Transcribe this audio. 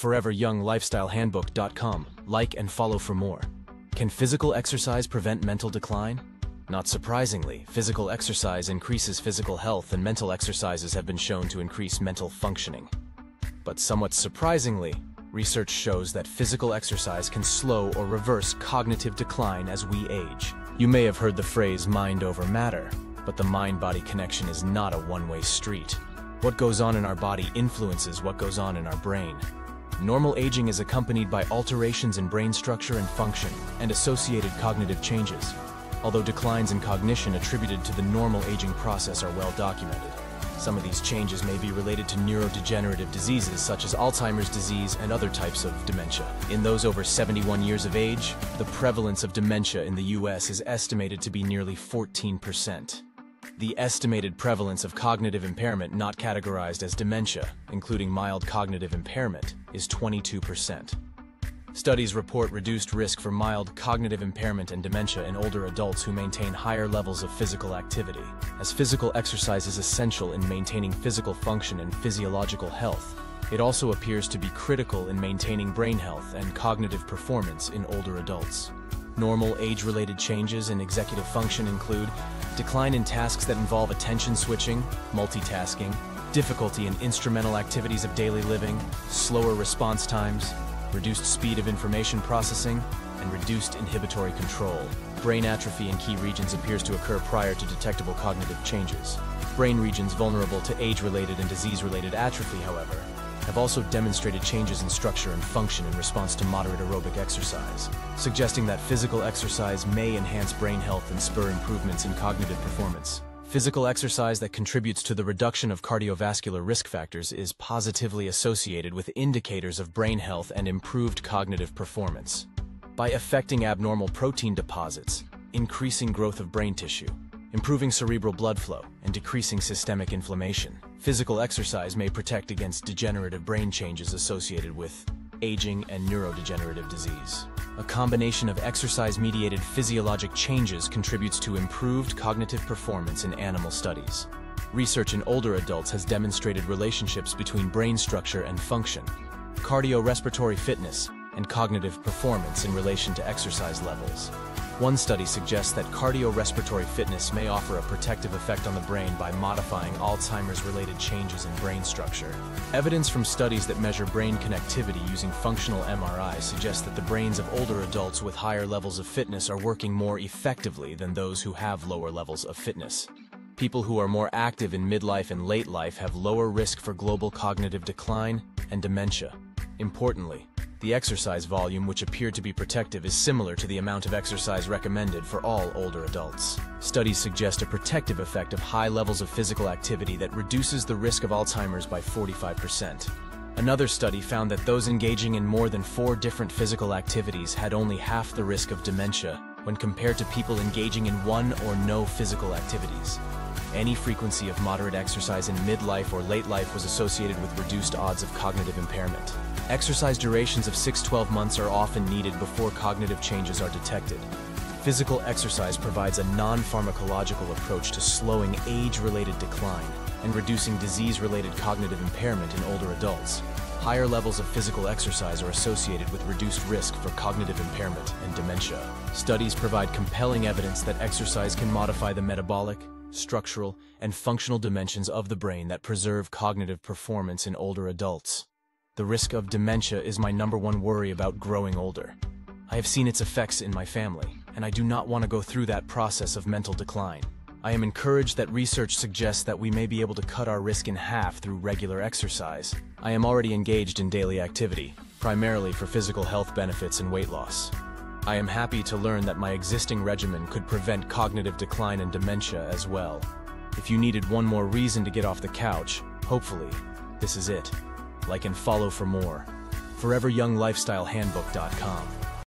foreveryounglifestylehandbook.com. Like and follow for more. Can physical exercise prevent mental decline? Not surprisingly, physical exercise increases physical health, and mental exercises have been shown to increase mental functioning. But somewhat surprisingly, research shows that physical exercise can slow or reverse cognitive decline as we age. You may have heard the phrase mind over matter, but the mind-body connection is not a one-way street. What goes on in our body influences what goes on in our brain. Normal aging is accompanied by alterations in brain structure and function, and associated cognitive changes. Although declines in cognition attributed to the normal aging process are well documented, some of these changes may be related to neurodegenerative diseases such as Alzheimer's disease and other types of dementia. In those over 71 years of age, the prevalence of dementia in the US is estimated to be nearly 14%. The estimated prevalence of cognitive impairment not categorized as dementia, including mild cognitive impairment, is 22%. Studies report reduced risk for mild cognitive impairment and dementia in older adults who maintain higher levels of physical activity, as physical exercise is essential in maintaining physical function and physiological health. It also appears to be critical in maintaining brain health and cognitive performance in older adults. Normal age-related changes in executive function include decline in tasks that involve attention switching, multitasking, difficulty in instrumental activities of daily living, slower response times, reduced speed of information processing, and reduced inhibitory control. Brain atrophy in key regions appears to occur prior to detectable cognitive changes. Brain regions vulnerable to age-related and disease-related atrophy, however, have also demonstrated changes in structure and function in response to moderate aerobic exercise, suggesting that physical exercise may enhance brain health and spur improvements in cognitive performance. Physical exercise that contributes to the reduction of cardiovascular risk factors is positively associated with indicators of brain health and improved cognitive performance. By affecting abnormal protein deposits, increasing growth of brain tissue, improving cerebral blood flow, and decreasing systemic inflammation, physical exercise may protect against degenerative brain changes associated with aging and neurodegenerative disease. A combination of exercise-mediated physiologic changes contributes to improved cognitive performance in animal studies. Research in older adults has demonstrated relationships between brain structure and function, cardiorespiratory fitness, and cognitive performance in relation to exercise levels. One study suggests that cardiorespiratory fitness may offer a protective effect on the brain by modifying Alzheimer's-related changes in brain structure. Evidence from studies that measure brain connectivity using functional MRI suggests that the brains of older adults with higher levels of fitness are working more effectively than those who have lower levels of fitness. People who are more active in midlife and late life have lower risk for global cognitive decline and dementia. Importantly, the exercise volume which appeared to be protective is similar to the amount of exercise recommended for all older adults. Studies suggest a protective effect of high levels of physical activity that reduces the risk of Alzheimer's by 45%. Another study found that those engaging in more than 4 different physical activities had only half the risk of dementia when compared to people engaging in 1 or no physical activities. Any frequency of moderate exercise in midlife or late life was associated with reduced odds of cognitive impairment. Exercise durations of 6-12 months are often needed before cognitive changes are detected. Physical exercise provides a non-pharmacological approach to slowing age-related decline and reducing disease-related cognitive impairment in older adults. Higher levels of physical exercise are associated with reduced risk for cognitive impairment and dementia. Studies provide compelling evidence that exercise can modify the metabolic, structural, and functional dimensions of the brain that preserve cognitive performance in older adults. The risk of dementia is my #1 worry about growing older. I have seen its effects in my family, and I do not want to go through that process of mental decline. I am encouraged that research suggests that we may be able to cut our risk in half through regular exercise. I am already engaged in daily activity, primarily for physical health benefits and weight loss. I am happy to learn that my existing regimen could prevent cognitive decline and dementia as well. If you needed one more reason to get off the couch, hopefully, this is it. Like and follow for more. foreveryounglifestylehandbook.com